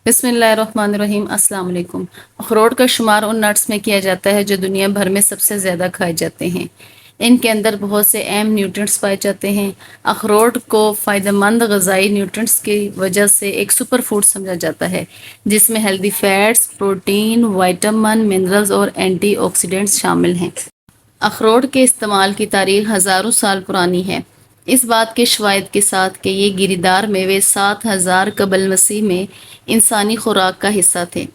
بسم اللہ الرحمن الرحیم۔ السلام علیکم۔ اخروٹ کا شمار ان نٹس میں کیا جاتا ہے جو دنیا بھر میں سب سے زیادہ کھائے جاتے ہیں۔ ان کے اندر بہت سے اہم نیوٹرینٹس پائے جاتے ہیں۔ اخروٹ کو فائدہ مند غذائی نیوٹرینٹس کی وجہ سے ایک سپر فوڈ سمجھا جاتا ہے، جس میں healthy fats, protein, vitamin, minerals اور اینٹی آکسیڈنٹس شامل ہیں۔ اخروٹ کے استعمال کی تاریخ ہزاروں سال پرانی ہے، اس بات کے شواہد کے ساتھ کہ یہ گری دار میوے 7000 قبل مسیح میں انسانی خوراک کا حصہ تھے۔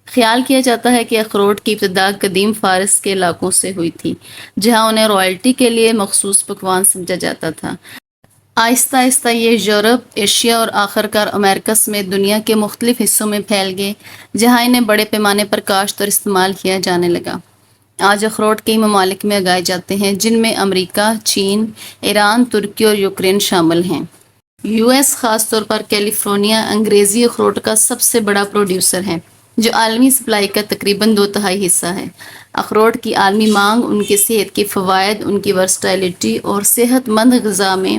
خیال کیا جاتا ہے کہ اخروٹ کی ابتدا قدیم فارس کے علاقوں سے ہوئی تھی، جہاں انہیں رائلٹی کے لیے مخصوص پکوان سمجھا جاتا تھا۔ آہستہ آہستہ یہ یورپ، ایشیا اور آخر کار امریکہ سمیت دنیا کے مختلف حصوں میں پھیل گئے، جہاں انہیں بڑے پیمانے پر کاشت اور استعمال کیا جانے لگا۔ آج اخروٹ کئی ممالک میں اگائے جاتے ہیں، جن میں امریکہ، چین، ایران، ترکی اور یوکرین شامل ہیں۔ یو ایس خاص طور پر کیلیفورنیا انگریزی اخروٹ کا سب سے بڑا پروڈیوسر ہے، جو عالمی سپلائی کا تقریباً 2/3 حصہ ہے۔ اخروٹ کی عالمی مانگ ان کے صحت کے فوائد، ان کی ورسٹائلٹی اور صحت مند غذا میں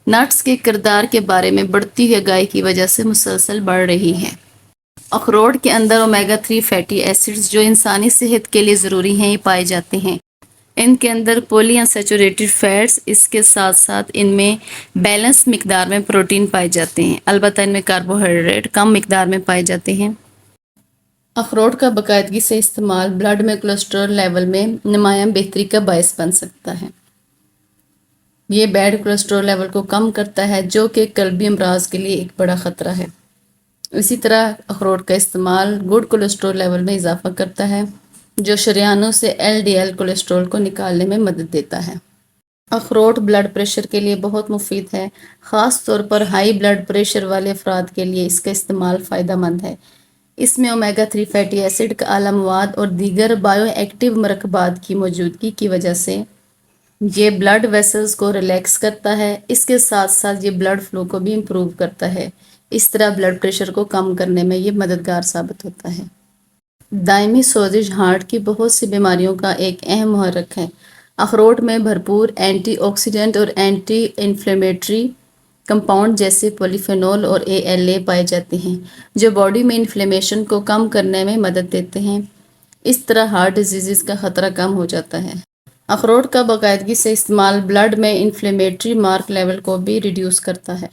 نٹس کے کردار کے بارے میں بڑھتی ہوئی آگاہی کی وجہ سے مسلسل بڑھ رہی ہے۔ اخروٹ کے اندر اومیگا 3 فیٹی ایسڈز جو انسانی صحت کے لیے ضروری ہیں، یہ پائے جاتے ہیں۔ ان کے اندر پولی انسیچوریٹڈ فیٹس، اس کے ساتھ ساتھ ان میں بیلنس مقدار میں پروٹین پائے جاتے ہیں، البتہ ان میں کاربوہائیڈریٹ کم مقدار میں پائے جاتے ہیں۔ اخروٹ کا باقاعدگی سے استعمال بلڈ میں کولیسٹرول لیول میں نمایاں بہتری کا باعث بن سکتا ہے۔ یہ بیڈ کولیسٹرول لیول کو کم کرتا ہے، جو کہ قلبی امراض کے لیے ایک بڑا خطرہ ہے۔ اسی طرح اخروٹ کا استعمال گڈ کولیسٹرول لیول میں اضافہ کرتا ہے، جو شریانوں سے ایل ڈی ایل کولیسٹرول کو نکالنے میں مدد دیتا ہے۔ اخروٹ بلڈ پریشر کے لیے بہت مفید ہے، خاص طور پر ہائی بلڈ پریشر والے افراد کے لیے اس کا استعمال فائدہ مند ہے۔ اس میں اومیگا 3 فیٹی ایسڈ کا اعلیٰ مواد اور دیگر بائیو ایکٹیو مرکبات کی موجودگی کی وجہ سے یہ بلڈ ویسلز کو ریلیکس کرتا ہے۔ اس کے ساتھ ساتھ یہ بلڈ فلو کو بھی امپروو کرتا ہے، اس طرح بلڈ پریشر کو کم کرنے میں یہ مددگار ثابت ہوتا ہے۔ دائمی سوزش ہارٹ کی بہت سی بیماریوں کا ایک اہم محرک ہے۔ اخروٹ میں بھرپور اینٹی آکسیڈنٹ اور اینٹی انفلیمیٹری کمپاؤنڈ جیسے پولیفینول اور اے ایل اے پائے جاتے ہیں، جو باڈی میں انفلیمیشن کو کم کرنے میں مدد دیتے ہیں۔ اس طرح ہارٹ ڈیزیز کا خطرہ کم ہو جاتا ہے۔ اخروٹ کا باقاعدگی سے استعمال بلڈ میں انفلیمیٹری مارک لیول کو بھی ریڈیوس کرتا ہے۔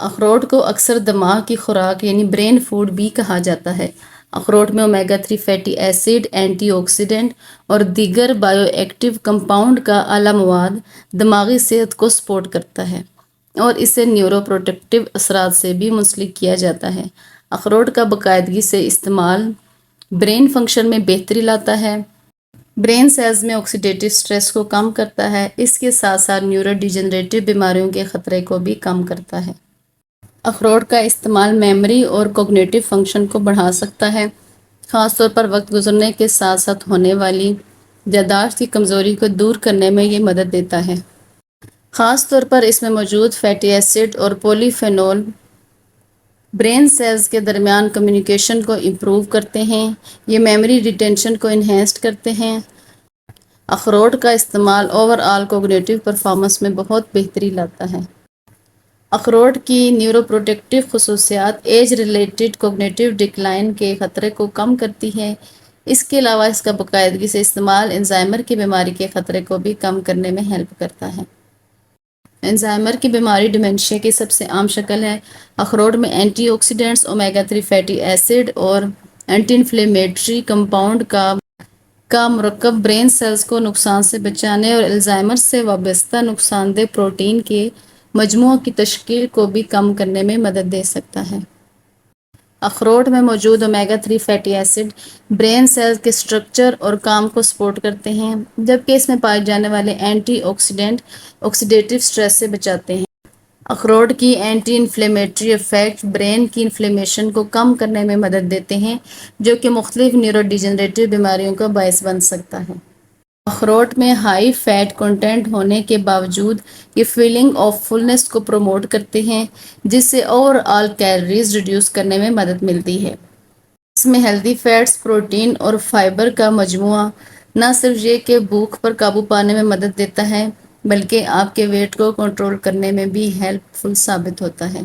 اخروٹ کو اکثر دماغ کی خوراک یعنی برین فوڈ بھی کہا جاتا ہے۔ اخروٹ میں omega 3 fatty acid, antioxidant اور دیگر بائیو ایکٹیو کمپاؤنڈ کا اعلیٰ مواد دماغی صحت کو سپورٹ کرتا ہے اور اسے نیورو پروٹیکٹیو اثرات سے بھی منسلک کیا جاتا ہے۔ اخروٹ کا باقاعدگی سے استعمال برین فنکشن میں بہتری لاتا ہے، برین سیلز میں آکسیڈیٹیو سٹریس کو کم کرتا ہے، اس کے ساتھ ساتھ نیورو ڈیجنریٹو بیماریوں کے خطرے کو بھی کم کرتا ہے۔ اخروٹ کا استعمال میموری اور کوگنیٹو فنکشن کو بڑھا سکتا ہے، خاص طور پر وقت گزرنے کے ساتھ ساتھ ہونے والی یادداشت کی کمزوری کو دور کرنے میں یہ مدد دیتا ہے۔ خاص طور پر اس میں موجود فیٹی ایسڈ اور پولی فینول برین سیلز کے درمیان کمیونیکیشن کو امپروو کرتے ہیں، یہ میموری ریٹینشن کو انہینس کرتے ہیں۔ اخروٹ کا استعمال اوور آل کوگنیٹو پرفارمنس میں بہت بہتری لاتا ہے۔ اخروٹ کی نیورو پروٹیکٹیو خصوصیات ایج ریلیٹڈ کوگنیٹو ڈکلائن کے خطرے کو کم کرتی ہے۔ اس کے علاوہ اس کا باقاعدگی سے استعمال الزائمر کی بیماری کے خطرے کو بھی کم کرنے میں ہیلپ کرتا ہے۔ الزائمر کی بیماری ڈیمنشیا کی سب سے عام شکل ہے۔ اخروٹ میں antioxidants, omega 3 fatty acid اور اینٹی انفلیمیٹری کمپاؤنڈ کا مرکب برین سیلز کو نقصان سے بچانے اور الزائمر سے وابستہ نقصان دہ پروٹین کے مجموعہ کی تشکیل کو بھی کم کرنے میں مدد دے سکتا ہے۔ اخروٹ میں موجود omega 3 fatty acid brain cells کے سٹرکچر اور کام کو سپورٹ کرتے ہیں، جبکہ اس میں پائے جانے والے اینٹی آکسیڈنٹ آکسیڈیٹیو سٹریس سے بچاتے ہیں۔ اخروٹ کی اینٹی انفلیمیٹری ایفیکٹ برین کی انفلیمیشن کو کم کرنے میں مدد دیتے ہیں، جو کہ مختلف نیورو ڈیجنریٹو بیماریوں کا باعث بن سکتا ہے۔ اخروٹ میں ہائی فیٹ کنٹینٹ ہونے کے باوجود یہ فیلنگ آف فلنس کو پروموٹ کرتے ہیں، جس سے اوور آل کیلوریز ریڈیوس کرنے میں مدد ملتی ہے۔ اس میں ہیلدی فیٹس، پروٹین اور فائبر کا مجموعہ نہ صرف یہ کہ بھوک پر قابو پانے میں مدد دیتا ہے، بلکہ آپ کے ویٹ کو کنٹرول کرنے میں بھی ہیلپ فل ثابت ہوتا ہے۔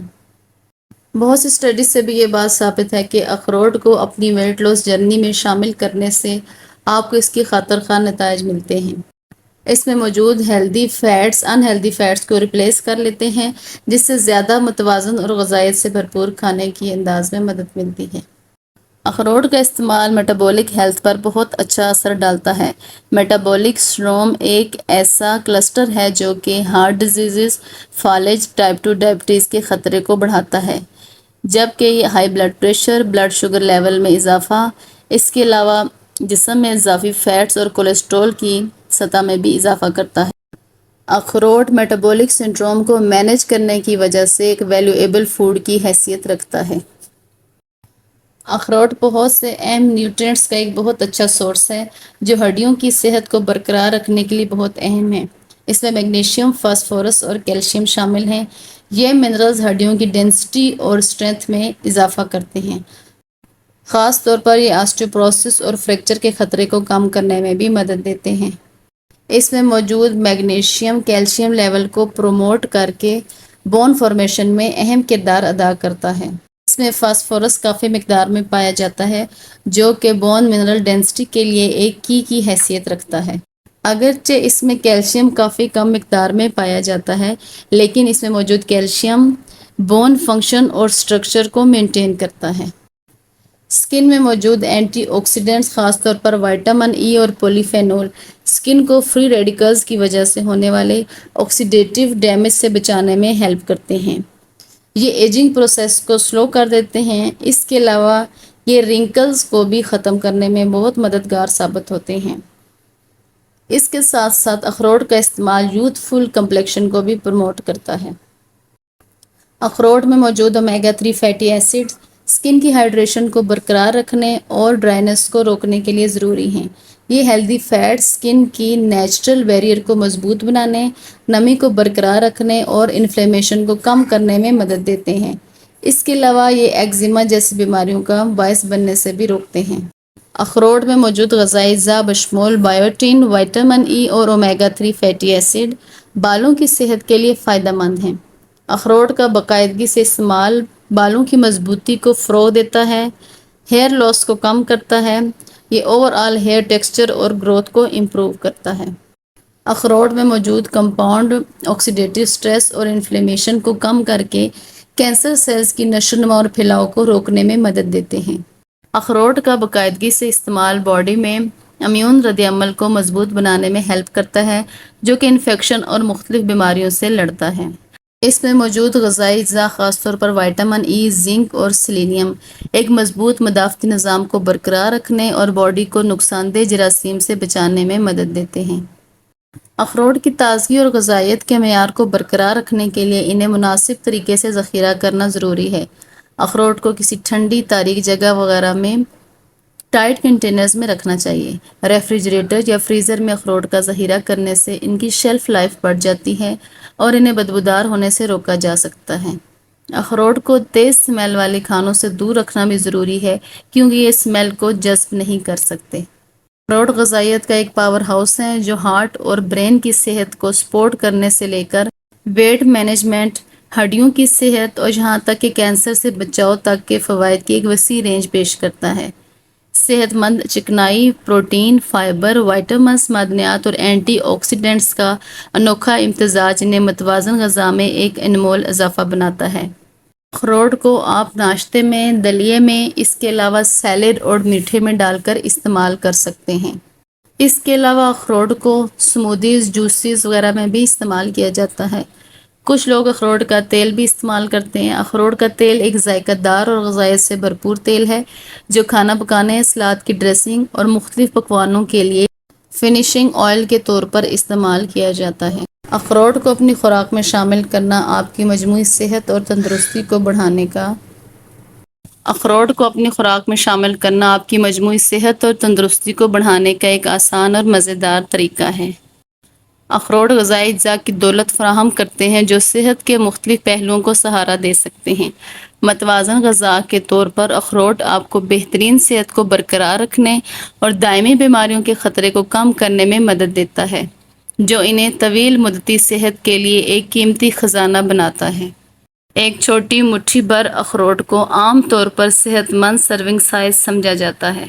بہت سی اسٹڈیز سے بھی یہ بات ثابت ہے کہ اخروٹ کو اپنی ویٹ لاس جرنی میں شامل کرنے سے آپ کو اس کی خاطر خواہ نتائج ملتے ہیں۔ اس میں موجود ہیلدی فیٹس ان ہیلدی فیٹس کو ریپلیس کر لیتے ہیں، جس سے زیادہ متوازن اور غذائیت سے بھرپور کھانے کی انداز میں مدد ملتی ہے۔ اخروٹ کا استعمال میٹابولک ہیلتھ پر بہت اچھا اثر ڈالتا ہے۔ میٹابولک سنڈروم ایک ایسا کلسٹر ہے جو کہ ہارٹ ڈیزیز، فالج، ٹائپ 2 ڈائبٹیز کے خطرے کو بڑھاتا ہے، جبکہ یہ high blood pressure, blood sugar level میں اضافہ، اس کے علاوہ جسم میں اضافی فیٹس اور کولیسٹرول کی سطح میں بھی اضافہ کرتا ہے۔ اخروٹ میٹابولک سنڈروم کو مینج کرنے کی وجہ سے ایک ویلیوایبل فوڈ کی حیثیت رکھتا ہے۔ اخروٹ بہت سے اہم نیوٹرینٹس کا ایک بہت اچھا سورس ہے جو ہڈیوں کی صحت کو برقرار رکھنے کے لیے بہت اہم ہے۔ اس میں میگنیشیم، فاسفورس اور کیلشیم شامل ہیں۔ یہ منرلز ہڈیوں کی ڈینسٹی اور اسٹرینتھ میں اضافہ کرتے ہیں۔ خاص طور پر یہ آسٹیوپروسس اور فریکچر کے خطرے کو کم کرنے میں بھی مدد دیتے ہیں۔ اس میں موجود میگنیشیم کیلشیم لیول کو پروموٹ کر کے بون فارمیشن میں اہم کردار ادا کرتا ہے۔ اس میں فاسفورس کافی مقدار میں پایا جاتا ہے جو کہ بون منرل ڈینسٹی کے لیے ایک کی حیثیت رکھتا ہے۔ اگرچہ اس میں کیلشیم کافی کم مقدار میں پایا جاتا ہے، لیکن اس میں موجود کیلشیم بون فنکشن اور سٹرکچر کو مینٹین کرتا ہے۔ اسکن میں موجود اینٹی آکسیڈنٹس، خاص طور پر وٹامن ای اور پولی فینول، اسکن کو فری ریڈیکلز کی وجہ سے ہونے والے آکسیڈیٹیو ڈیمیج سے بچانے میں ہیلپ کرتے ہیں۔ یہ ایجنگ پروسیس کو سلو کر دیتے ہیں۔ اس کے علاوہ یہ رنکلز کو بھی ختم کرنے میں بہت مددگار ثابت ہوتے ہیں۔ اس کے ساتھ ساتھ اخروٹ کا استعمال یوتھ فل کمپلیکشن کو بھی پروموٹ کرتا ہے۔ اخروٹ میں موجود اومیگا 3 فیٹی ایسڈز اسکن کی ہائیڈریشن کو برقرار رکھنے اور ڈرائنس کو روکنے کے لیے ضروری ہیں۔ یہ ہیلدی فیٹس اسکن کی نیچرل بیریئر کو مضبوط بنانے، نمی کو برقرار رکھنے اور انفلیمیشن کو کم کرنے میں مدد دیتے ہیں۔ اس کے علاوہ یہ ایگزیما جیسی بیماریوں کا باعث بننے سے بھی روکتے ہیں۔ اخروٹ میں موجود غذائی اجزاء بشمول بائیوٹین، وٹامن ای اور اومیگا 3 فیٹی ایسڈ بالوں کی صحت کے لیے فائدہ مند ہیں۔ اخروٹ کا باقاعدگی سے استعمال بالوں کی مضبوطی کو فروغ دیتا ہے، ہیئر لاس کو کم کرتا ہے۔ یہ اوور آل ہیئر ٹیکسچر اور گروتھ کو امپروو کرتا ہے۔ اخروٹ میں موجود کمپاؤنڈ آکسیڈیٹیو سٹریس اور انفلیمیشن کو کم کر کے کینسر سیلز کی نشو و نما اور پھیلاؤ کو روکنے میں مدد دیتے ہیں۔ اخروٹ کا باقاعدگی سے استعمال باڈی میں امیون رد عمل کو مضبوط بنانے میں ہیلپ کرتا ہے، جو کہ انفیکشن اور مختلف بیماریوں سے لڑتا ہے۔ اس میں موجود غذائی اجزاء، خاص طور پر وٹامن ای، زنک اور سیلینیم، ایک مضبوط مدافعتی نظام کو برقرار رکھنے اور باڈی کو نقصان دہ جراثیم سے بچانے میں مدد دیتے ہیں۔ اخروٹ کی تازگی اور غذائیت کے معیار کو برقرار رکھنے کے لیے انہیں مناسب طریقے سے ذخیرہ کرنا ضروری ہے۔ اخروٹ کو کسی ٹھنڈی، تاریک جگہ وغیرہ میں ٹائٹ کنٹینرز میں رکھنا چاہیے۔ ریفریجریٹر یا فریزر میں اخروٹ کا ذخیرہ کرنے سے ان کی شیلف لائف بڑھ جاتی ہے اور انہیں بدبودار ہونے سے روکا جا سکتا ہے۔ اخروٹ کو تیز سمیل والے کھانوں سے دور رکھنا بھی ضروری ہے کیونکہ یہ سمیل کو جذب نہیں کر سکتے۔ اخروٹ غذائیت کا ایک پاور ہاؤس ہے جو ہارٹ اور برین کی صحت کو سپورٹ کرنے سے لے کر ویٹ مینجمنٹ، ہڈیوں کی صحت اور یہاں تک کہ کینسر سے بچاؤ تک کے فوائد کی ایک وسیع رینج پیش کرتا ہے۔ صحت مند چکنائی، پروٹین، فائبر، وٹامنز، معدنیات اور اینٹی آکسیڈنٹس کا انوکھا امتزاج انہیں متوازن غذا میں ایک انمول اضافہ بناتا ہے۔ اخروٹ کو آپ ناشتے میں، دلیے میں، اس کے علاوہ سیلیڈ اور میٹھے میں ڈال کر استعمال کر سکتے ہیں۔ اس کے علاوہ اخروٹ کو سموتھیز، جوسز وغیرہ میں بھی استعمال کیا جاتا ہے۔ کچھ لوگ اخروٹ کا تیل بھی استعمال کرتے ہیں۔ اخروٹ کا تیل ایک ذائقہ دار اور غذائیت سے بھرپور تیل ہے جو کھانا پکانے، سلاد کی ڈریسنگ اور مختلف پکوانوں کے لیے فنیشنگ آئل کے طور پر استعمال کیا جاتا ہے۔ اخروٹ کو اپنی خوراک میں شامل کرنا آپ کی مجموعی صحت اور تندرستی کو بڑھانے کا اخروٹ کو اپنی خوراک میں شامل کرنا آپ کی مجموعی صحت اور تندرستی کو بڑھانے کا ایک آسان اور مزیدار طریقہ ہے۔ اخروٹ غذائی اجزاء کی دولت فراہم کرتے ہیں جو صحت کے مختلف پہلوؤں کو سہارا دے سکتے ہیں۔ متوازن غذا کے طور پر اخروٹ آپ کو بہترین صحت کو برقرار رکھنے اور دائمی بیماریوں کے خطرے کو کم کرنے میں مدد دیتا ہے، جو انہیں طویل مدتی صحت کے لیے ایک قیمتی خزانہ بناتا ہے۔ ایک چھوٹی مٹھی بھر اخروٹ کو عام طور پر صحت مند سرونگ سائز سمجھا جاتا ہے۔